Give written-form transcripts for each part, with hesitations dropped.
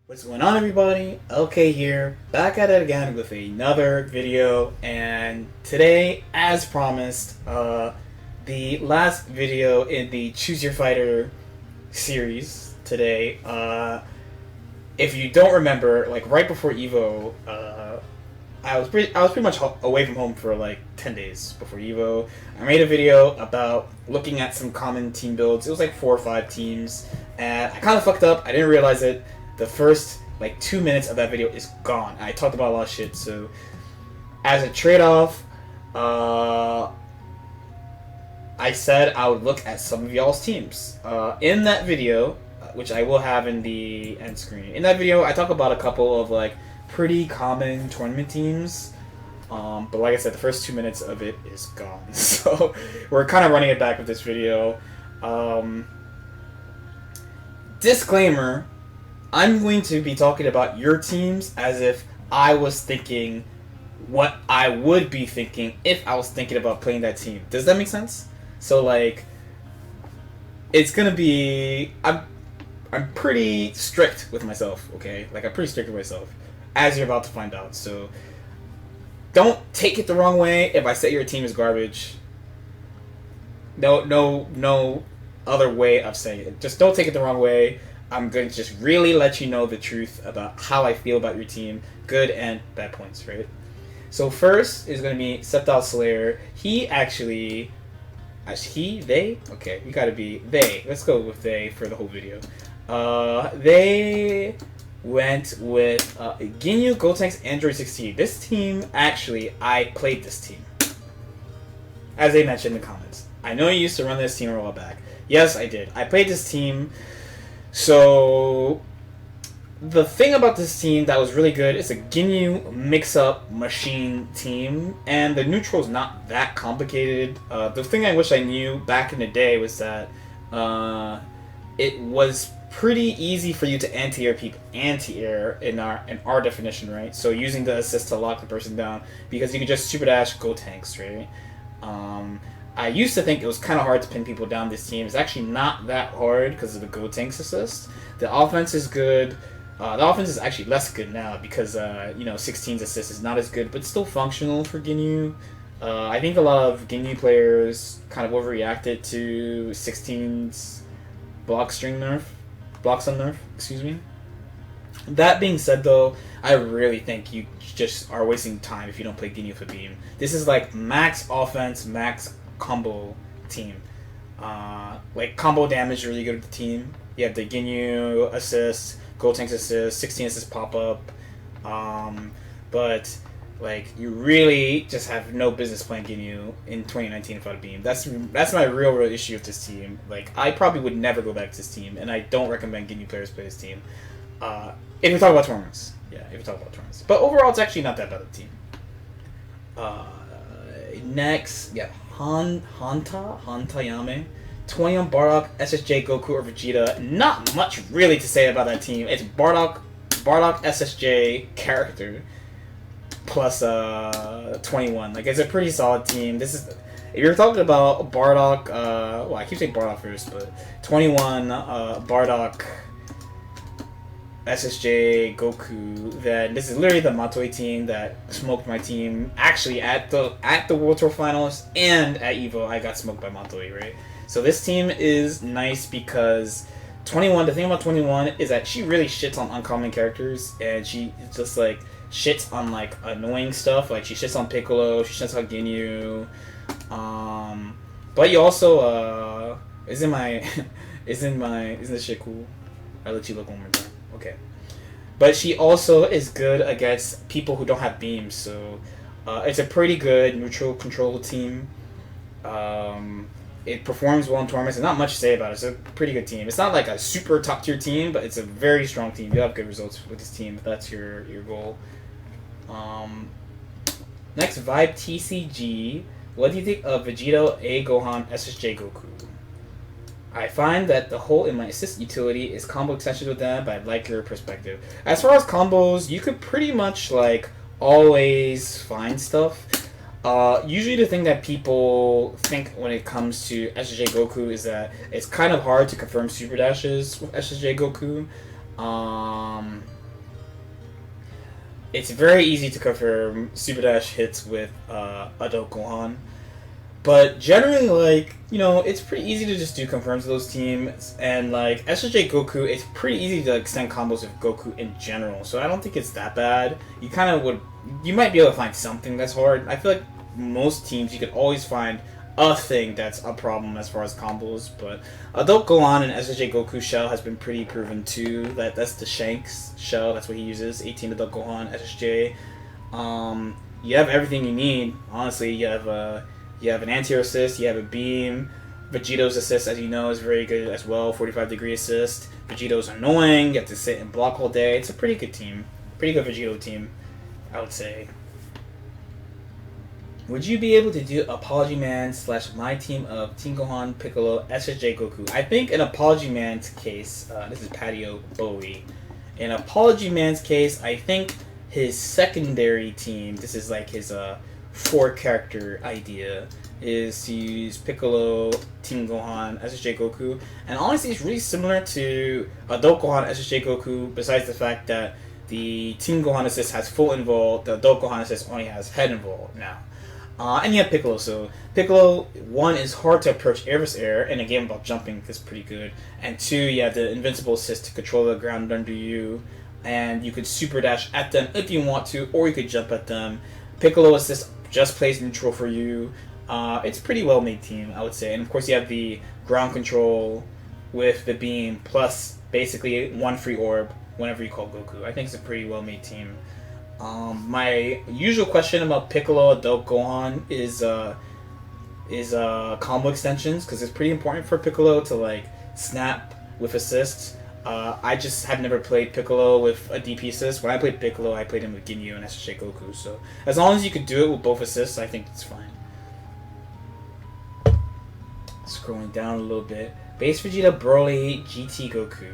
What's going on, everybody? LK here, back at it again with another video, and today, as promised, the last video in the Choose Your Fighter series today. If you don't remember, like right before Evo, I was pretty much away from home for like 10 days before Evo. I made a video about looking at some common team builds. It was like 4 or 5 teams, and I kind of fucked up. I didn't realize it. The first like 2 minutes of that video is gone. I talked about a lot of shit. So as a trade-off, I said I would look at some of y'all's teams. In that video, which I will have in the end screen. In that video, I talk about a couple of like pretty common tournament teams. But like I said, the first 2 minutes of it is gone. So we're kind of running it back with this video. Disclaimer, I'm going to be talking about your teams as if I was thinking what I would be thinking if I was thinking about playing that team. Does that make sense? So like, it's gonna be I'm pretty strict with myself, okay? Like I'm pretty strict with myself, as you're about to find out. So don't take it the wrong way if I say your team is garbage. No other way of saying it. Just don't take it the wrong way. I'm going to just really let you know the truth about how I feel about your team, good and bad points, right? So first is going to be Septile Slayer. They? Okay, we gotta be they. Let's go with they for the whole video. They went with Ginyu, Gotenks, Android 16. This team, actually, I played this team. As they mentioned in the comments. I know you used to run this team a while back. Yes, I did. I played this team. So, the thing about this team that was really good is a Ginyu mix-up machine team, and the neutral is not that complicated. The thing I wish I knew back in the day was that it was pretty easy for you to anti-air people anti-air in our definition, right? So using the assist to lock the person down, because you could just super dash Gotenks, right? I used to think it was kind of hard to pin people down this team. It's actually not that hard because of the Gotenks assist. The offense is good. The offense is actually less good now because, 16's assist is not as good, but still functional for Ginyu. I think a lot of Ginyu players kind of overreacted to 16's block stun nerf, excuse me. That being said, though, I really think you just are wasting time if you don't play Ginyu for Beam. This is like max offense, max combo team. Like combo damage really good with the team. You have the Ginyu assist, Gotenks assist, 16 assist pop up. But like you really just have no business playing Ginyu in 2019 without a Beam. That's my real issue with this team. Like I probably would never go back to this team, and I don't recommend Ginyu players play this team. If we talk about tournaments, but overall, it's actually not that bad of a team. Next, yeah, Hantayame, 21 Bardock, SSJ, Goku, or Vegeta. Not much really to say about that team. It's Bardock, SSJ character plus 21. Like it's a pretty solid team. This is if you're talking about Bardock. I keep saying Bardock first, but 21 Bardock, SSJ, Goku, then this is literally the Matoi team that smoked my team. Actually, at the World Tour Finals and at Evo, I got smoked by Matoi, right? So this team is nice because 21, the thing about 21 is that she really shits on uncommon characters, and she just like shits on like annoying stuff. Like she shits on Piccolo, she shits on Ginyu. But you also isn't this shit cool? I'll let you look one more time. Okay. But she also is good against people who don't have beams, so it's a pretty good neutral control team. It performs well in tournaments, and not much to say about it. It's a pretty good team. It's not like a super top tier team, but it's a very strong team. You have good results with this team if that's your goal. Next, Vibe TCG. What do you think of Vegeta, A Gohan, SSJ Goku? I find that the hole in my assist utility is combo extensions with them, but I'd like your perspective. As far as combos, you could pretty much like always find stuff. Usually the thing that people think when it comes to SSJ Goku is that it's kind of hard to confirm super dashes with SSJ Goku. it's very easy to confirm Super Dash hits with Adult Gohan. But generally, like, you know, it's pretty easy to just do confirms with those teams. And, like, SSJ Goku, it's pretty easy to extend combos with Goku in general. So I don't think it's that bad. You kind of would... You might be able to find something that's hard. I feel like most teams, you could always find a thing that's a problem as far as combos. But Adult Gohan and SSJ Goku shell has been pretty proven, too. That's the Shanks shell. That's what he uses. 18 Adult Gohan, SSJ. You have everything you need. Honestly, you have an anti-air assist, you have a beam. Vegeto's assist, as you know, is very good as well. 45-degree assist. Vegeto's annoying. You have to sit and block all day. It's a pretty good team. Pretty good Vegeto team, I would say. Would you be able to do Apology Man / my team of Team Gohan, Piccolo, SSJ Goku? I think in Apology Man's case, this is Patio Bowie. In Apology Man's case, I think his secondary team, this is like his 4-character idea, is to use Piccolo, Team Gohan, SSJ Goku. And honestly, it's really similar to Adult Gohan, SSJ Goku, besides the fact that the Team Gohan assist has full invul, the Adult Gohan assist only has head invul now. And you have Piccolo, so Piccolo, 1 is hard to approach air vs air, and a game about jumping is pretty good. And 2, you have the invincible assist to control the ground under you, and you could super dash at them if you want to, or you could jump at them. Piccolo assist just plays neutral for you. It's a pretty well made team, I would say. And of course you have the ground control with the beam, plus basically 1 free orb whenever you call Goku. I think it's a pretty well made team. My usual question about Piccolo Adult Gohan is combo extensions, because it's pretty important for Piccolo to like snap with assists. I just have never played Piccolo with a DP assist. When I played Piccolo, I played him with Ginyu and SSJ Goku. So as long as you could do it with both assists, I think it's fine. Scrolling down a little bit. Base Vegeta, Broly, GT Goku.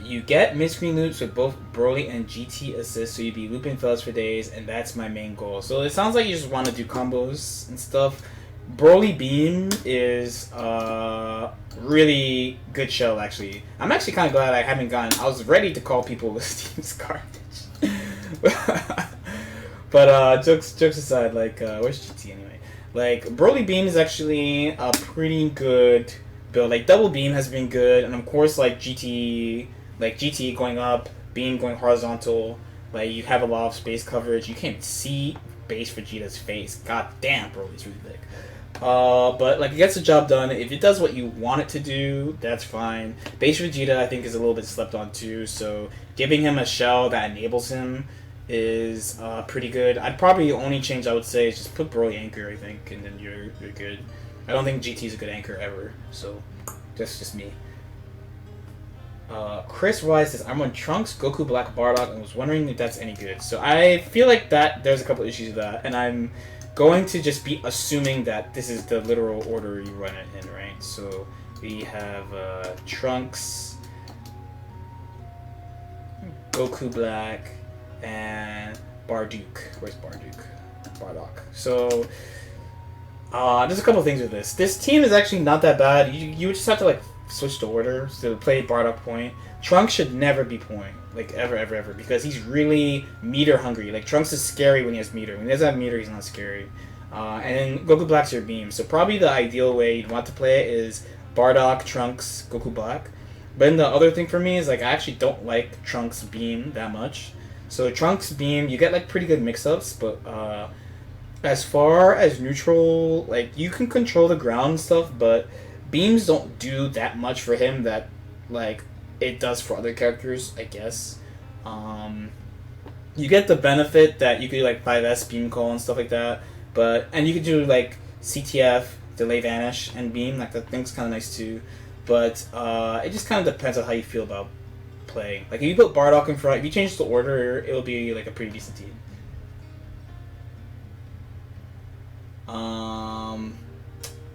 You get mid-screen loops with both Broly and GT assists, so you'd be looping fellas for days, and that's my main goal. So it sounds like you just want to do combos and stuff. Broly Beam is really good shell, actually. I'm actually kind of glad I haven't gotten... I was ready to call people this team's garbage. But jokes aside, like, where's GT anyway? Like, Broly Beam is actually a pretty good build. Like, Double Beam has been good, and of course, like, GT going up, Beam going horizontal. Like, you have a lot of space coverage. You can't see base Vegeta's face. God damn, Broly's really big. But like, it gets the job done. If it does what you want it to do, that's fine. Base Vegeta, I think, is a little bit slept on too, so giving him a shell that enables him is pretty good. I'd probably only change, I would say, is just put Broly anchor, I think, and then you're good. I don't think GT is a good anchor ever, so that's just me. Chris Wise says, I'm on Trunks, Goku, Black, Bardock, and was wondering if that's any good. So I feel like that there's a couple issues with that, and I'm going to just be assuming that this is the literal order you run it in, right? So we have Trunks, Goku Black, and Bardock. Where's Bardock? Bardock. So there's a couple things with this. This team is actually not that bad. You would just have to like switch the order to play Bardock point. Trunks should never be point, like ever, because he's really meter hungry. Like, Trunks is scary when he has meter. When he doesn't have meter, he's not scary. And then Goku Black's your beam. So probably the ideal way you'd want to play it is Bardock, Trunks, Goku Black. But then the other thing for me is, like, I actually don't like Trunks beam that much. So Trunks beam, you get like pretty good mix-ups, but as far as neutral, like, you can control the ground and stuff, but beams don't do that much for him that, like, it does for other characters, I guess. You get the benefit that you could do, like, 5S beam call and stuff like that, and you could do, like, CTF, delay vanish, and beam, like, that thing's kind of nice too, but it just kind of depends on how you feel about playing. Like, if you put Bardock in front, if you change the order, it'll be, like, a pretty decent team.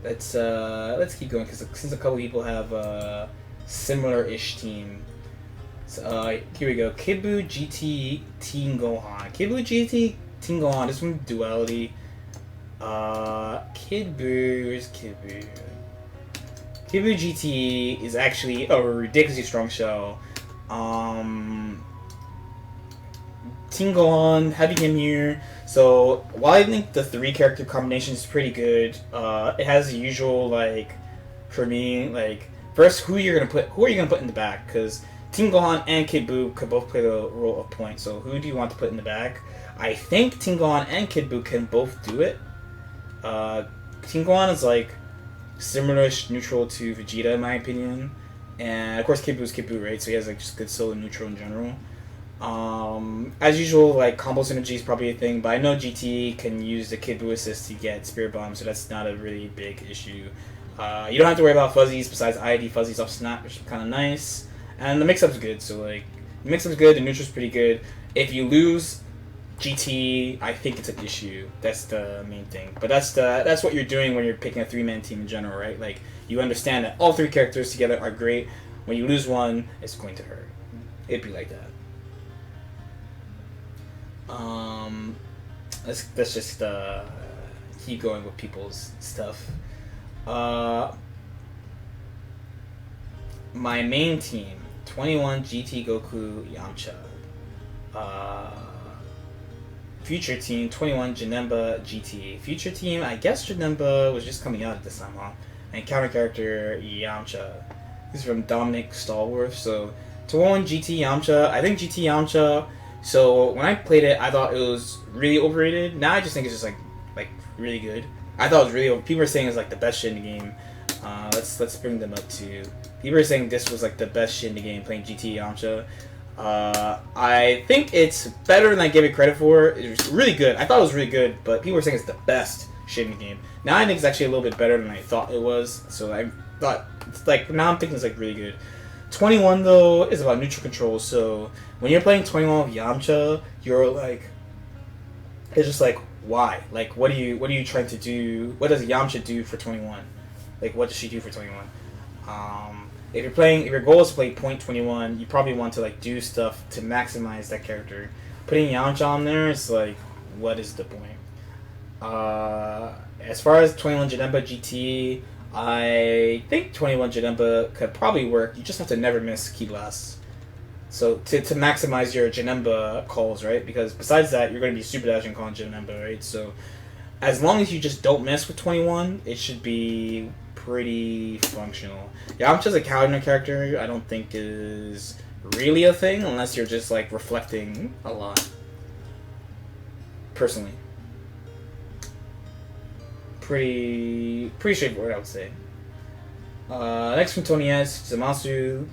Let's keep going, because since a couple people have a similar-ish team. So, here we go. Kibu GT Team Gohan. Kibu GT Team Gohan. This one duality. Where's Kibu? Kibu GT is actually a ridiculously strong shell. Team Gohan, Heavy Ginyu. So while I think the 3-character combination is pretty good, it has the usual like, for me, like first who are you gonna put in the back? Because Team Gohan and Kid Buu could both play the role of point. So who do you want to put in the back? I think Team Gohan and Kid Buu can both do it. Team Gohan is like similar-ish neutral to Vegeta in my opinion, and of course Kid Buu's Kid Buu, right? So he has like just good solo neutral in general. As usual, like combo synergy is probably a thing, but I know GT can use the Kid Buu assist to get Spirit Bomb, so that's not a really big issue. You don't have to worry about fuzzies besides ID fuzzies off Snap, which is kind of nice, and the mix-up's good. So like the mix-up's good, the neutral's pretty good. If you lose GT, I think it's an issue. That's the main thing. But that's what you're doing when you're picking a 3-man team in general, right? Like you understand that all 3 characters together are great. When you lose one, it's going to hurt. It'd be like that. Let's just keep going with people's stuff. My main team, 21 GT Goku Yamcha. Future team, 21 Janemba GT. Future team, I guess Janemba was just coming out at this time, huh? And counter character Yamcha. This is from Dominic Stallworth. So 21 GT Yamcha. I think GT Yamcha. So when I played it, I thought it was really overrated. Now I just think it's just like really good. I thought it was really over. People are saying it's like the best shit in the game. Let's bring them up to. People are saying this was like the best shit in the game playing GT Yamcha. I think it's better than I gave it credit for. It was really good. I thought it was really good, but people were saying it's the best shit in the game. Now I think it's actually a little bit better than I thought it was. So I thought it's like now I'm thinking it's like really good. 21 though is about neutral control. So when you're playing 21 with Yamcha, you're like, it's just like why? Like what are you trying to do? What does Yamcha do for 21? Like what does she do for 21? If your goal is to play point 21, you probably want to like do stuff to maximize that character. Putting Yamcha on there is like, what is the point? As far as 21 Janemba GT, I think 21 Janemba could probably work. You just have to never miss Key Blasts. So to maximize your Janemba calls, right? Because besides that, you're going to be super dashing calling Janemba, right? So as long as you just don't miss with 21, it should be pretty functional. Yamcha's a counter character I don't think is really a thing unless you're just like reflecting a lot. Personally. Pretty straightforward, I would say. Next from Tony S, Zamasu,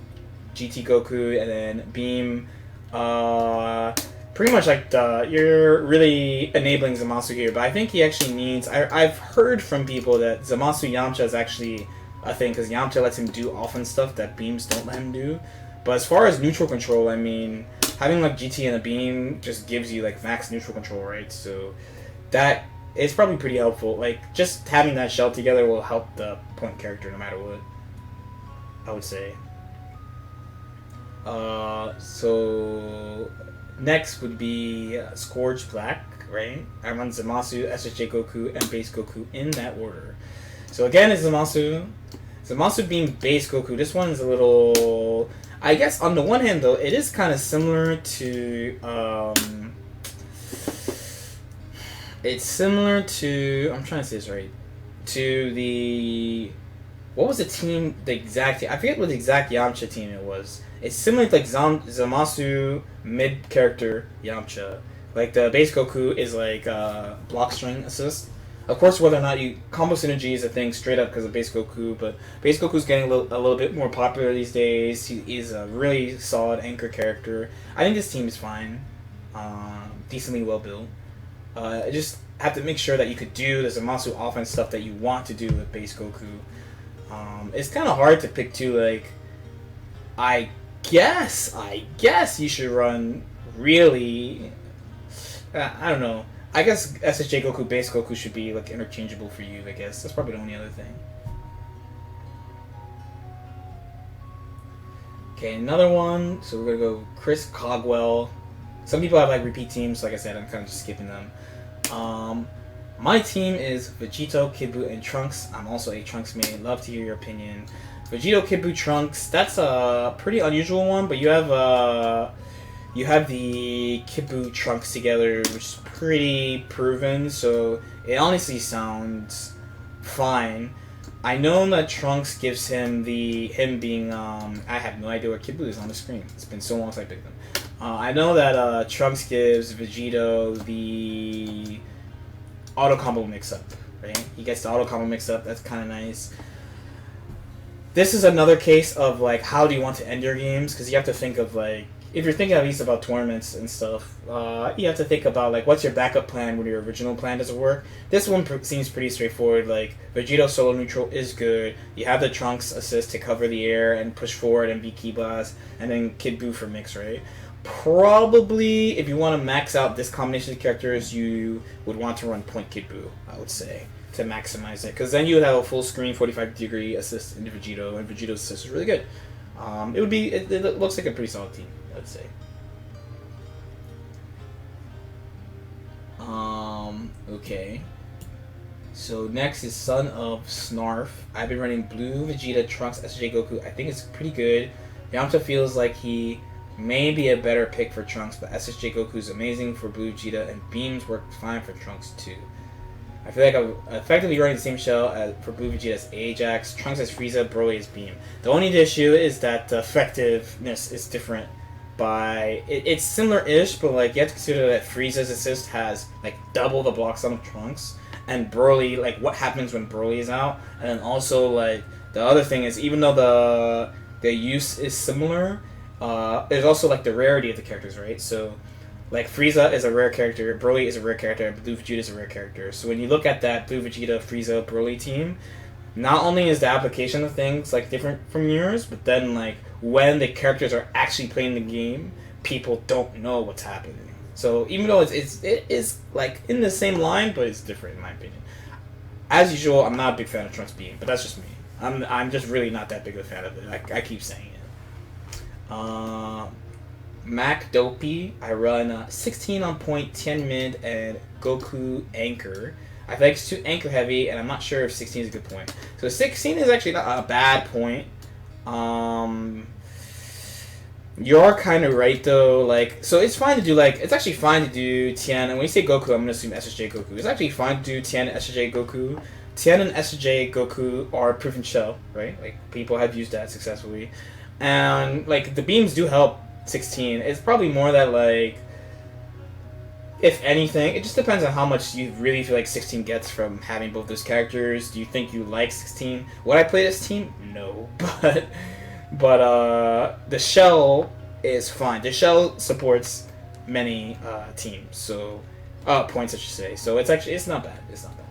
GT Goku, and then Beam. Pretty much like you're really enabling Zamasu here, but I think he actually needs. I've heard from people that Zamasu Yamcha is actually a thing because Yamcha lets him do offense stuff that Beams don't let him do. But as far as neutral control, I mean, having like GT and a Beam just gives you like max neutral control, right? So that is probably pretty helpful. Like just having that shell together will help the point character no matter what, I would say. So next would be Scourge Black, right? I run Zamasu, SSJ Goku, and Base Goku in that order. So again, it's Zamasu. Zamasu being Base Goku, this one is a little... I guess on the one hand, though, it is kind of similar to... it's similar to... I'm trying to say this right. To the... What was the team, the exact team? I forget what the exact Yamcha team it was. It's similar to like Zamasu mid-character Yamcha. Like the base Goku is like block string assist. Of course, whether or not you... Combo synergy is a thing straight up because of base Goku, but base Goku's getting a little bit more popular these days. He is a really solid anchor character. I think this team is fine. Decently well built. I just have to make sure that you could do the Zamasu offense stuff that you want to do with base Goku. It's kind of hard to pick two, like... I guess you should run really... I don't know. I guess SSJ Goku, Base Goku should be like interchangeable for you, I guess. That's probably the only other thing. Okay, another one. So we're going to go Chris Cogwell. Some people have like repeat teams. Like I said, I'm kind of just skipping them. My team is Vegito, Kid Buu, and Trunks. I'm also a Trunks main. Love to hear your opinion. Vegito, Kid Buu, Trunks. That's a pretty unusual one, but you have You have the Kibu Trunks together, which is pretty proven, so it honestly sounds fine. I know that Trunks gives him him being I have no idea where Kibu is on the screen. It's been so long since I picked him. I know that Trunks gives Vegito the auto combo mix up, right? He gets the auto combo mix up. That's kind of nice. This is another case of like, how do you want to end your games? Because you have to think of like, if you're thinking at least about tournaments and stuff, you have to think about like, what's your backup plan when your original plan doesn't work. This one seems pretty straightforward. Like, Vegito solo neutral is good. You have the Trunks assist to cover the air and push forward and beat Ki Blast, and then Kid Buu for mix, right? Probably, if you want to max out this combination of characters, you would want to run Point Kid Buu, I would say, to maximize it. Because then you would have a full screen 45-degree assist into Vegito, and Vegito's assist is really good. It looks like a pretty solid team, I'd say. Okay. So next is Son of Snarf. I've been running Blue Vegeta Trunks SJ Goku. I think it's pretty good. Yamcha feels like he may be a better pick for Trunks, but SSJ Goku is amazing for Blue Vegeta, and Beams work fine for Trunks too. I feel like I'm effectively running the same shell for Blue Vegeta as Ajax, Trunks as Frieza, Broly as Beam. The only issue is that the effectiveness is different. It's similar-ish, but like you have to consider that Frieza's assist has like double the block sum of Trunks, and Broly, like what happens when Broly is out, and then also like the other thing is, even though the use is similar, there's also like the rarity of the characters, right? So like Frieza is a rare character, Broly is a rare character, and Blue Vegeta is a rare character. So when you look at that Blue Vegeta, Frieza, Broly team, not only is the application of things like different from yours, but then like when the characters are actually playing the game, people don't know what's happening. So even though it is like in the same line, but it's different in my opinion. As usual, I'm not a big fan of Trunks Beam, but that's just me. I'm just really not that big of a fan of it. I keep saying it. Mac Dopey, I run 16 on point, 10 mid, and Goku Anchor. I feel like it's too anchor heavy, and I'm not sure if 16 is a good point. So 16 is actually not a bad point. You're kind of right though. Like, so it's fine to do it's actually fine to do Tien. And when you say Goku, I'm gonna assume SSJ Goku. It's actually fine to do Tien and SSJ Goku. Tien and SSJ Goku are proven shell, right? Like people have used that successfully, and like the beams do help 16. It's probably more that like, if anything, it just depends on how much you really feel like 16 gets from having both those characters. Do you think you like 16? Would I play this team? No, but the shell is fine. The shell supports many teams, so points I should say. So it's not bad. It's not bad.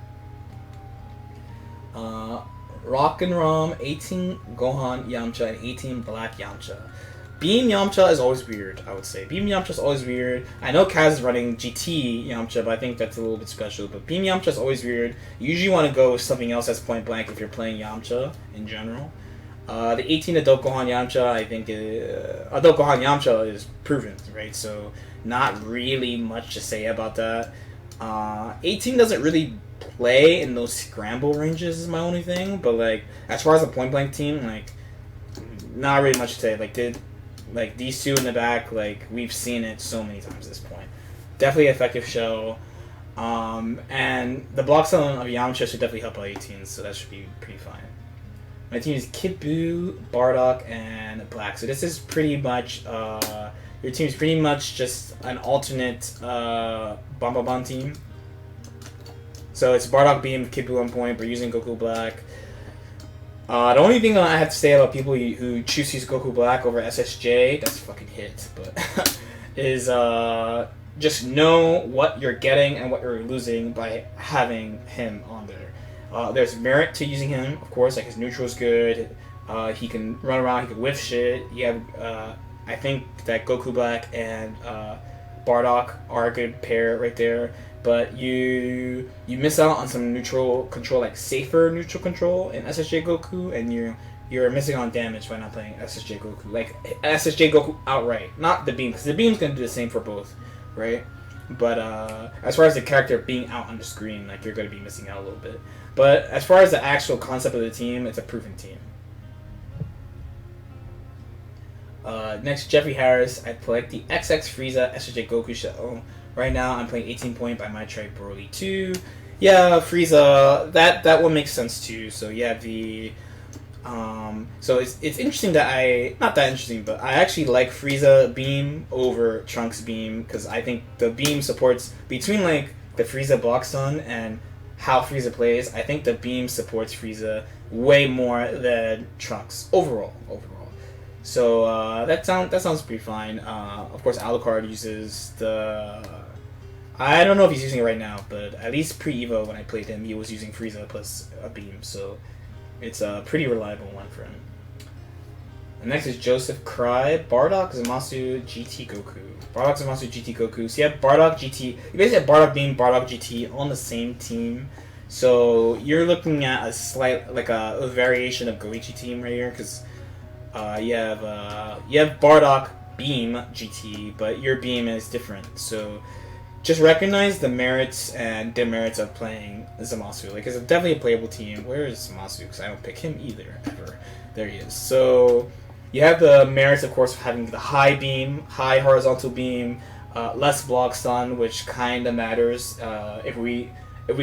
Rock and Rom, 18 Gohan Yamcha, and 18 Black Yamcha. Beam Yamcha is always weird, I would say. Beam Yamcha is always weird. I know Kaz is running GT Yamcha, but I think that's a little bit special. But Beam Yamcha is always weird. You usually want to go with something else that's point blank if you're playing Yamcha in general. The 18 Adult Gohan Yamcha, I think, Adult Gohan Yamcha is proven, right? So not really much to say about that. 18 doesn't really play in those scramble ranges is my only thing, but like as far as a point blank team, like not really much to say. Like these two in the back, like we've seen it so many times at this point. Definitely effective show. And the block selling of Yamcha should definitely help out 18, so that should be pretty fine. My team is Kid Buu, Bardock, and Black. So this is pretty much your team is pretty much just an alternate Bambaban team. So it's Bardock Beam, Kid Buu on point, but using Goku Black. The only thing that I have to say about people who choose to use Goku Black over SSJ, that's fucking hit, but is just know what you're getting and what you're losing by having him on there. There's merit to using him, of course, like his neutral is good, he can run around, he can whiff shit. You have, I think that Goku Black and Bardock are a good pair right there. But you miss out on some neutral control, like safer neutral control in SSJ Goku, and you're missing on damage by not playing SSJ Goku. Like SSJ Goku outright, not the beam, because the beam's gonna do the same for both, right? But as far as the character being out on the screen, like you're gonna be missing out a little bit. But as far as the actual concept of the team, it's a proven team. Next, Jeffrey Harris. I collect the XX Frieza SJ Goku shell. Right now, I'm playing 18 point by my tribe Broly 2. Yeah, Frieza. That one makes sense too. So yeah, so it's interesting that not that interesting, but I actually like Frieza Beam over Trunks Beam because I think the Beam supports between like the Frieza Block Stun and how Frieza plays. I think the Beam supports Frieza way more than Trunks overall. So that sounds pretty fine. Of course, Alucard uses the. I don't know if he's using it right now, but at least pre-Evo when I played him, he was using Frieza plus a Beam, so it's a pretty reliable one for him. And next is Joseph Cry, Bardock, Zamasu, GT Goku. Bardock, Zamasu, GT Goku. So you have Bardock, GT. You basically have Bardock Beam, Bardock, GT on the same team. So you're looking at a slight, like a variation of Goichi team right here, because you have Bardock Beam GT, but your Beam is different. So just recognize the merits and demerits of playing Zamasu. Like, it's definitely a playable team. Where is Zamasu? Because I don't pick him either, ever. There he is. So you have the merits, of course, of having the high beam, high horizontal beam, less block stun, which kind of matters. If we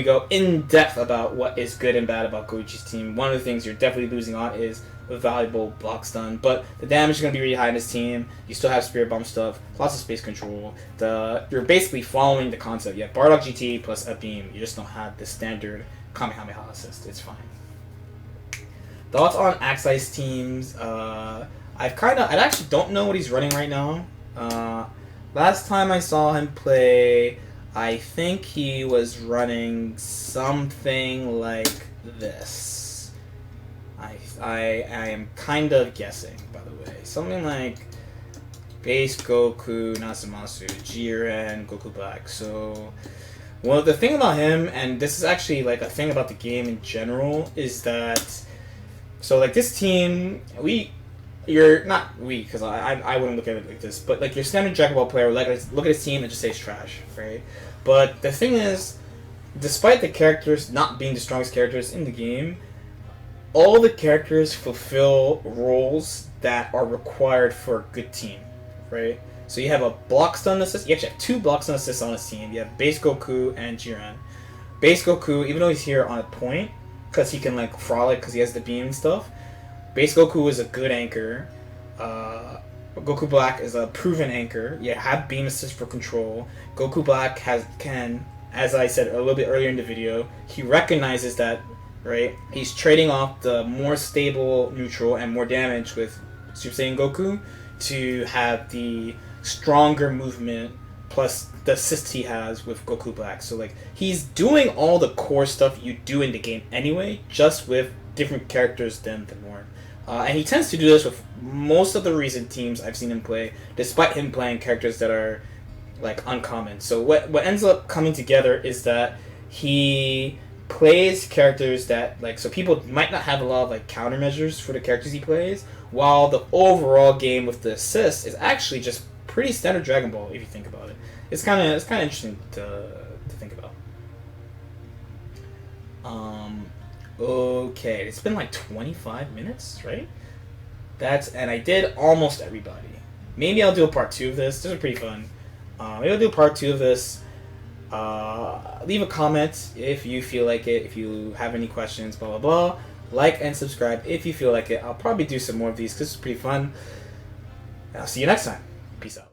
go in depth about what is good and bad about Goichi's team, one of the things you're definitely losing on is a valuable block stun. But the damage is going to be really high in this team. You still have Spirit Bomb stuff, lots of space control. You're basically following the concept. You have Bardock GT plus a beam. You just don't have the standard Kamehameha assist. It's fine. Thoughts on Axai's teams? I actually don't know what he's running right now. Last time I saw him play, I think he was running something like this. I am kind of guessing, by the way. Something like base Goku, Natsumasu, Jiren, Goku Black. So, well, the thing about him, and this is actually like a thing about the game in general, is that, so like this team, you're not we, because I wouldn't look at it like this, but like your standard Dragon Ball player, like look at his team and just say it's trash, right? But the thing is, despite the characters not being the strongest characters in the game, all the characters fulfill roles that are required for a good team, right? So you have a block stun assist. You actually have 2 block stun assists on his team. You have base Goku and Jiren. Base Goku, even though he's here on a point, because he can like frolic because he has the beam and stuff, base Goku is a good anchor. Goku Black is a proven anchor. You have beam assist for control. Goku Black can, as I said a little bit earlier in the video, he recognizes that, right? He's trading off the more stable neutral and more damage with Super Saiyan Goku to have the stronger movement plus the assist he has with Goku Black. So like he's doing all the core stuff you do in the game anyway, just with different characters than the norm. And he tends to do this with most of the recent teams I've seen him play, despite him playing characters that are like uncommon. So what ends up coming together is that he plays characters that, like, so people might not have a lot of like countermeasures for the characters he plays, while the overall game with the assist is actually just pretty standard Dragon Ball if you think about it. It's kind of interesting to think about. Okay, it's been like 25 minutes, right? And I did almost everybody. Maybe I'll do a part 2 of this. This is pretty fun. Maybe I'll do a part 2 of this. Leave a comment if you feel like it, if you have any questions, blah blah blah. Like and subscribe if you feel like it. I'll probably do some more of these because it's pretty fun. I'll see you next time. Peace out.